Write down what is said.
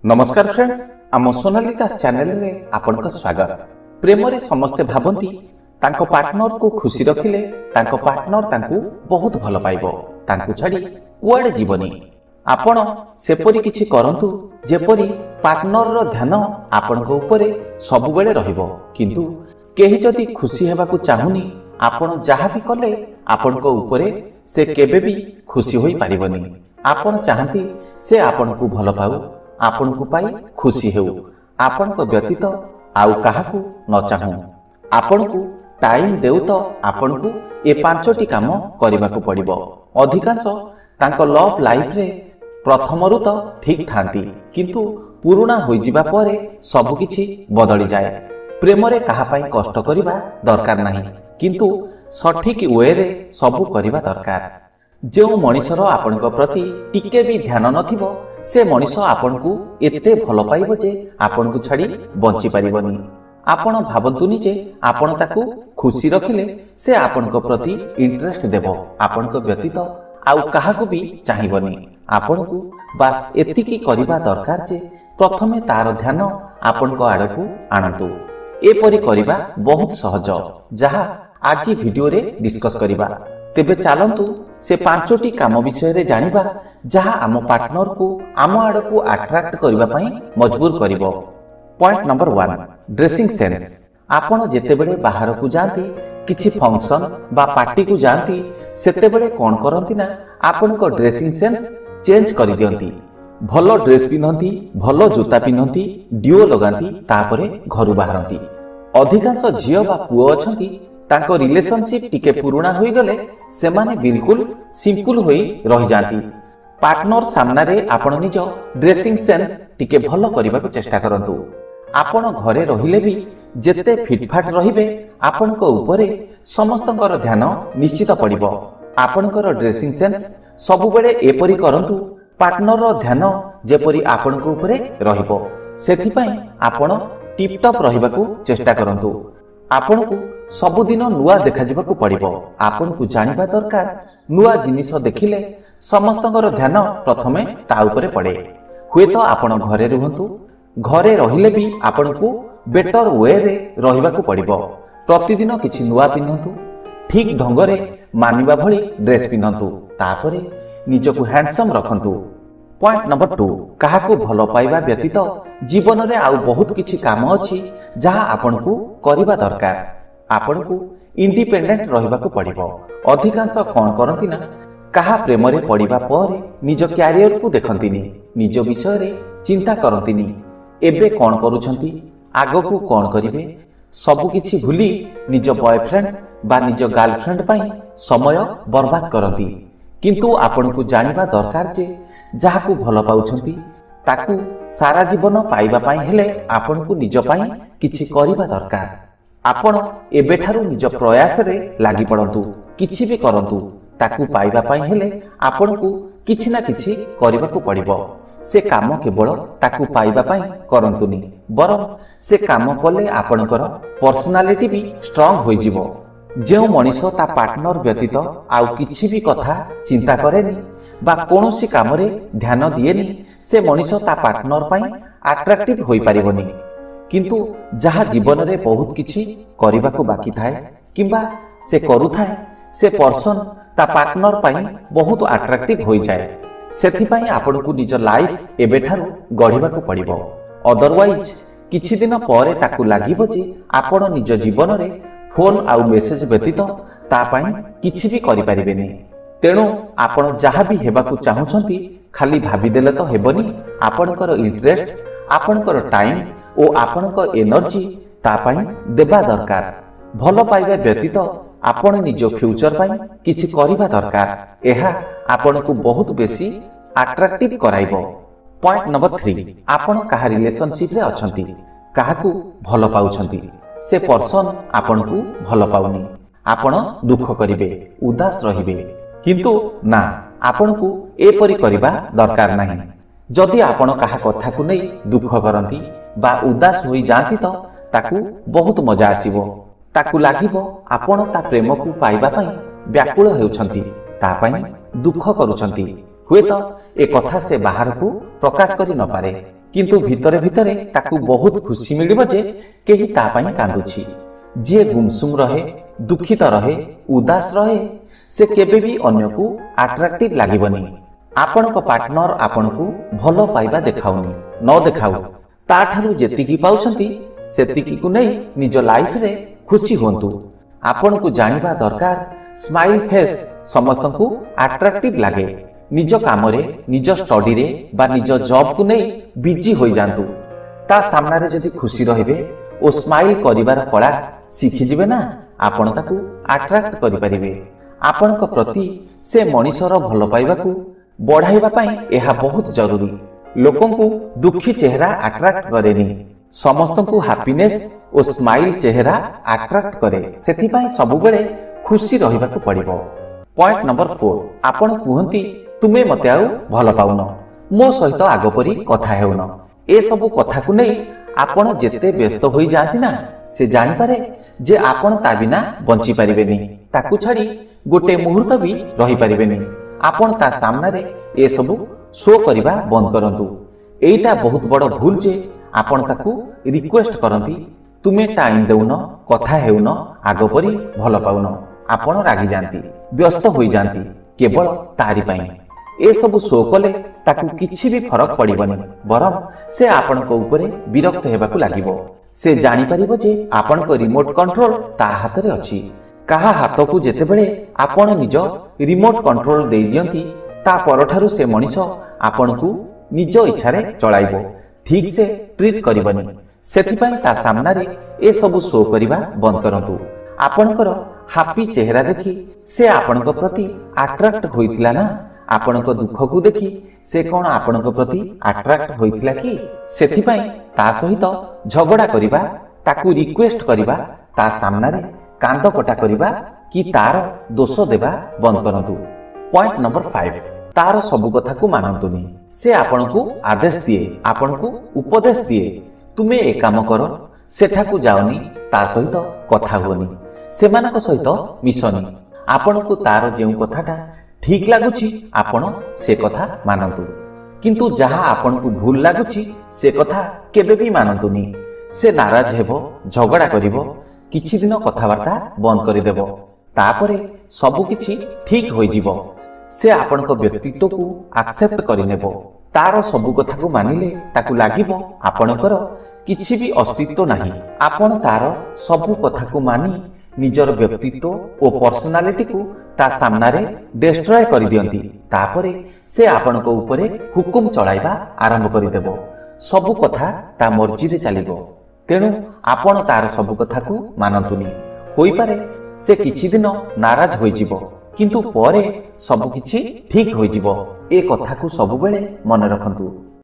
नमस्कार फ्रेंड्स, आम सोनाली दास चैनल रे आपनका स्वागत। प्रेम रे समस्ते भाबंती तांको पार्टनर को खुशी रखिले तांको पार्टनर तांको बहुत भल पाइबो, तांको छाडी कुआडे जीवनी। आपण सेपरी किछि करंतु जेपरी पार्टनर रो ध्यान आपनको ऊपर सब बेले रहिबो, किंतु केही जदी खुशी हेबाकू चाहुनी आपण जहा भी कले आपनको ऊपर से केबे भी खुशी होई पारिबनी। आपण चाहंती से आपनको भल पाउ, आपनको पाई खुशी हेउ, आपनको व्यतीत आउ काहाकू न चाहू। आपनको टाइम देउ तो आपनको ए पांचटी काम करिबाकू पड़िबो। अधिकांश तांको लव लाइफ रे प्रथमरु तो ठीक थांती, किंतु पुराना होई जिबा परे सब किछि बदली जाए। प्रेम रे काहा पाई कष्ट करिबा दरकार नाही, किंतु सठिक वे रे सब करिबा दरकार। जो मनिषर आपनक प्रति टिके भी ध्यान नथिबो से मनिष आपनकू एते भल पाइबो जे आपनकू छाडी बंची पारिबनी। आपण भाबंतुनी जे आपण ताकू खुशी रखिले से आपनक प्रति इंटरेस्ट देबो, आपनक व्यतीत आउ काहाकू भी चाहिबनी। आपनकू बास एतिकी करिबा दरकार जे प्रथमे तार ध्यान आपनक आडकू आनंतु। एपरि करिबा बहुत सहज, जहा आज वीडियो रे डिस्कस करिबा। तेबे चलंतु से पांचटी काम विषय रे जानिबा जहा आम पार्टनर को आम आडकू अट्रैक्ट करिबा पई मजबूर करिवो। Point number 1, dressing sense. आपण जेतेबेले बाहर को जांती, किछि फंक्शन बा पार्टी को जांती, सेतेबेले कोन करंती ना आपनको ड्रेसिंग सेंस चेंज करि दियंती। भलो ड्रेस पिनंती, भलो जूता पिनंती, डिओ लगांती, तापरे घरु बाहरंती। अधिकांश झियो बा पुओ अछंती तांको रिलेशनशिप टिके पुराना होई गले सेमाने बिल्कुल सिंपल होई रहि जांती। पार्टनर सामना रे आपण निज ड्रेसिंग सेंस टिके भलो करिबाको चेष्टा करंतु। आपण घरे रहिले भी जेते फिटफाट रहिबे आपनको ऊपरे समस्तकर ध्यान निश्चित पड़िबो। आपनकर ड्रेसिंग सेंस सब बेले एपरि करंतु पार्टनर रो ध्यान जेपरि आपनको ऊपरे रहिबो। सेथि पई आपण टिप टॉप रहिबाको चेष्टा करंतु। आपनको सबुदिन नुआ देखा जिबाकू पड़िबो। आपनको जानिबा दरकार नुआ जिनिस देखिले समस्तकर ध्यान प्रथमे ता उपरे पड़े। हुए तो आपण घरे रहंतु, घरे रहिले भी आपनको बेटर वे रे रहिबाकू पड़िबो। प्रतिदिन किछि नुआ पिनंतु, ठीक ढंगरे मानिबा भली ड्रेस पिनंतु, तापरे निजको हैंडसम रखंतु। पॉइंट नंबर 2, काहाकू भलो पाइबा व्यतीत जीवन रे आउ बहुत किछि काम अछि जहा आपनको करिबा दरकार। आपनको इंडिपेंडेंट रहिबाकू पड़िबो। अधिकांश कोन करंती ना काहा प्रेम रे पड़िबा परे निज कैरियर को देखंतीनी, निज विषय रे चिंता करंतीनी। एबे कोन करूछंती, आगो कोन करिवे, सब किछि भूली निज बॉयफ्रेंड बा निज गर्लफ्रेंड पई समय बर्बाद करंती। किंतु आपनको जानिबा दरकार जे जाहाकू भल पाउछंती ताकू सारा जीवन पाइबा पाई हेले आपनको निज पाई किछि करिबा दरकार। आपण एबेठारु निज प्रयास रे लागि पड़ंतु, किछि भी करंतु, ताकू पाइबा पाई हेले आपनको किछि ना किछि करिबाकू पड़िबो। से काम केवल ताकू पाइबा पाई करंतुनी, बरं से काम कले आपणकर पर्सनालिटी भी स्ट्रांग होई जिवो। जेउ मनिष ता पार्टनर व्यतीत आउ किछि भी कथा चिंता करेनी बा कोनोसी काम रे ध्यान दिएनी, से मनिष ता पार्टनर पाई अट्रैक्टिव होई पारिबोनी। किंतु जहा जीवन रे बहुत किछि करिबाकू बाकी थाए किंबा से करूथाए, से पर्सन ता पार्टनर पाई बहुत अट्रैक्टिव होई जाए। सेथि पाई आपनको निज लाइफ एबेठारु गढिबाकू पड़िबो। अदरवाइज किछि दिन परे ताकू लागिबो जे आपण निज जीवन रे फोन आउ मेसेज व्यतीत ता पाई किछि भी करि परिबेनी। तेणु आपण जहा भी हेबाकू चाहुछंती खाली भाबी देले तो हेबनी। आपणकर इंटरेस्ट, आपणकर टाइम ओ आपणकर एनर्जी ता पाई देबा दरकार। भलो पाइबा व्यतीत आपण निज फ्यूचर पाई किछि करिबा दरकार। एहा आपनको बहुत बेसी अट्रैक्टिव कराइबो। पॉइंट नंबर 3, आपण काहा रिलेशनशिप रे अछंती, काहाकू भलो पाउछंती, से पर्सन आपनको भलो पाउनी, आपण दुख करिवे, उदास रहिबे। किंतु ना, आपनको एपरि करिबा दरकार नाही। जदि आपण काहा कथा को नै दुख करंती बा उदास होई जांती तो ताकू बहुत मजा आसीबो। ताकू लागिबो आपण ता प्रेम को पाइबा पई व्याकुल हेउछंती, ता पई दुख करूछंती। हुए तो ए कथा से बाहर को प्रकाश करि न पारे, କିନ୍ତୁ ଭିତରେ ଭିତରେ ତାକୁ ବହୁତ ଖୁସି ମିଳିବ ଯେ କେହି ତା ପାଇଁ କାନ୍ଦୁଛି। ଯିଏ ଗୁମସୁମ ରହେ, ଦୁଃଖିତ ରହେ, ଉଦାସ ରହେ, ସେ କେବେ ବି ଅନ୍ୟକୁ ଆଟ୍ରାକ୍ଟିଭ ଲାଗିବନି। ଆପଣଙ୍କ ପାର୍ଟନର ଆପଣଙ୍କୁ ଭଲ ପାଇବା ଦେଖାଉନି, ନ ଦେଖାଉ, ତାଠାରୁ ଯେତିକି ପାଉଛନ୍ତି ସେତିକିକୁ ନେଇ ନିଜ ଲାଇଫରେ ଖୁସି ହୁଅନ୍ତୁ। ଆପଣଙ୍କୁ ଜାଣିବା ଦରକାର, ସ୍ମାଇଲ ଫେସ୍ ସମସ୍ତଙ୍କୁ ଆଟ୍ରାକ୍ଟିଭ ଲାଗେ। ନିଜ କାମରେ, ନିଜ ଷ୍ଟଡିରେ ବା ନିଜ ଜବକୁ ନେଇ ବିଜି ହୋଇଯାଆନ୍ତୁ। ତା ସାମ୍ନାରେ ଯଦି ଖୁସି ରହିବେ ଓ ସ୍ମାଇଲ କରିବାର କଳା ଶିଖିଯିବେ ନା, ଆପଣ ତାକୁ ଆଟ୍ରାକ୍ଟ କରିପାରିବେ। ଆପଣଙ୍କ ପ୍ରତି ସେ ମଣିଷର ଭଲ ପାଇବାକୁ ବଢାଇବା ପାଇଁ ଏହା ବହୁତ ଜରୁରୀ। ଲୋକଙ୍କୁ ଦୁଃଖୀ ଚେହେରା ଆଟ୍ରାକ୍ଟ କରେନି, ସମସ୍ତଙ୍କୁ ହାପିନେସ୍ ଓ ସ୍ମାଇଲ ଚେହେରା ଆଟ୍ରାକ୍ଟ କରେ। ସେଥିପାଇଁ ସବୁବେଳେ ଖୁସି ରହିବାକୁ ପଡିବ। ପଏଣ୍ଟ ନମ୍ବର 4, ଆପଣ କୁହନ୍ତି ତୁମେ ମତେ ଆଉ ଭଲ ପାଉନ, ମୋ ସହିତ ଆଗ ପରି କଥା ହେଉନ। ଏସବୁ କଥାକୁ ନେଇ ଆପଣ ଯେତେ ବ୍ୟସ୍ତ ହୋଇଯାଆନ୍ତି ନା, ସେ ଜାଣିପାରେ ଯେ ଆପଣ ତା ବିନା ବଞ୍ଚି ପାରିବେନି, ତାକୁ ଛାଡି ଗୋଟେ ମୁହୂର୍ତ୍ତ ବି ରହିପାରିବେନି। ଆପଣ ତା ସାମ୍ନାରେ ଏସବୁ ଶୋ କରିବା ବନ୍ଦ କରନ୍ତୁ। ଏଇଟା ବହୁତ ବଡ ଭୁଲ ଯେ ଆପଣ ତାକୁ ରିକ୍ୱେଷ୍ଟ କରନ୍ତି, ତୁମେ ଟାଇମ ଦେଉନ, କଥା ହେଉନ, ଆଗ ପରି ଭଲ ପାଉନ। ଆପଣ ରାଗିଯାଆନ୍ତି, ବ୍ୟସ୍ତ ହୋଇଯାଆନ୍ତି କେବଳ ତାରି ପାଇଁ। ଏସବୁ ଶୋ କଲେ ତାକୁ କିଛି ବି ଫରକ ପଡିବନି, ବରଂ ସେ ଆପଣଙ୍କ ଉପରେ ବିରକ୍ତ ହେବାକୁ ଲାଗିବ। ସେ ଜାଣିପାରିବ ଯେ ଆପଣଙ୍କ ରିମୋଟ କଣ୍ଟ୍ରୋଲ ତା ହାତରେ ଅଛି। କାହା ହାତକୁ ଯେତେବେଳେ ଆପଣ ନିଜ ରିମୋଟ କଣ୍ଟ୍ରୋଲ ଦେଇଦିଅନ୍ତି, ତା ପରଠାରୁ ସେ ମଣିଷ ଆପଣଙ୍କୁ ନିଜ ଇଚ୍ଛାରେ ଚଳାଇବ, ଠିକ ସେ ଟ୍ରିଟ୍ କରିବନି। ସେଥିପାଇଁ ତା ସାମ୍ନାରେ ଏସବୁ ଶୋ କରିବା ବନ୍ଦ କରନ୍ତୁ। ଆପଣଙ୍କର ହାପି ଚେହେରା ଦେଖି ସେ ଆପଣଙ୍କ ପ୍ରତି ଆଟ୍ରାକ୍ଟ ହୋଇଥିଲା ନା? ଆପଣଙ୍କ ଦୁଃଖକୁ ଦେଖି ସେ କଣ ଆପଣଙ୍କ ପ୍ରତି ଆଟ୍ରାକ୍ଟ ହୋଇଥିଲା କି? ସେଥିପାଇଁ ତା ସହିତ ଝଗଡା କରିବା, ତାକୁ ରିକ୍ୱେଷ୍ଟ କରିବା, ତା ସାମ୍ନାରେ କାନ୍ଦ କଟା କରିବା କି ତାର ଦୋଷ ଦେବା ବନ୍ଦ କରନ୍ତୁ। ପଏଣ୍ଟ ନମ୍ବର 5, ତାର ସବୁ କଥାକୁ ମାନନ୍ତୁନି। ସେ ଆପଣଙ୍କୁ ଆଦେଶ ଦିଏ, ଆପଣଙ୍କୁ ଉପଦେଶ ଦିଏ, ତୁମେ ଏ କାମ କର, ସେଠାକୁ ଯାଅନି, ତା ସହିତ କଥା ହୁଅନି, ସେମାନଙ୍କ ସହିତ ମିଶନି। ଆପଣଙ୍କୁ ତାର ଯେଉଁ କଥାଟା ଠିକ ଲାଗୁଛି ଆପଣ ସେ କଥା ମାନନ୍ତୁ, କିନ୍ତୁ ଯାହା ଆପଣଙ୍କୁ ଭୁଲ ଲାଗୁଛି ସେ କଥା କେବେ ବି ମାନନ୍ତୁନି। ସେ ନାରାଜ ହେବ, ଝଗଡା କରିବ, କିଛି ଦିନ କଥାବାର୍ତ୍ତା ବନ୍ଦ କରିଦେବ, ତାପରେ ସବୁକିଛି ଠିକ ହୋଇଯିବ। ସେ ଆପଣଙ୍କ ବ୍ୟକ୍ତିତ୍ୱକୁ ଆକ୍ସେପ୍ଟ କରିନେବ। ତାର ସବୁ କଥାକୁ ମାନିଲେ ତାକୁ ଲାଗିବ ଆପଣଙ୍କର କିଛି ବି ଅସ୍ତିତ୍ୱ ନାହିଁ। ଆପଣ ତାର ସବୁ କଥାକୁ ମାନି ନିଜର ବ୍ୟକ୍ତିତ୍ୱ ଓ ପର୍ସନାଲିଟିକୁ ତା ସାମ୍ନାରେ ଡେଷ୍ଟ୍ରୟ କରିଦିଅନ୍ତି। ତାପରେ ସେ ଆପଣଙ୍କ ଉପରେ ହୁକୁମ ଚଳାଇବା ଆରମ୍ଭ କରିଦେବ। ସବୁ କଥା ତା ମର୍ଜିରେ ଚାଲିବ। ତେଣୁ ଆପଣ ତାର ସବୁ କଥାକୁ ମାନନ୍ତୁନି। ହୋଇପାରେ ସେ କିଛି ଦିନ ନାରାଜ ହୋଇଯିବ, କିନ୍ତୁ ପରେ ସବୁକିଛି ଠିକ ହୋଇଯିବ। ଏ କଥାକୁ ସବୁବେଳେ ମନେ ରଖନ୍ତୁ।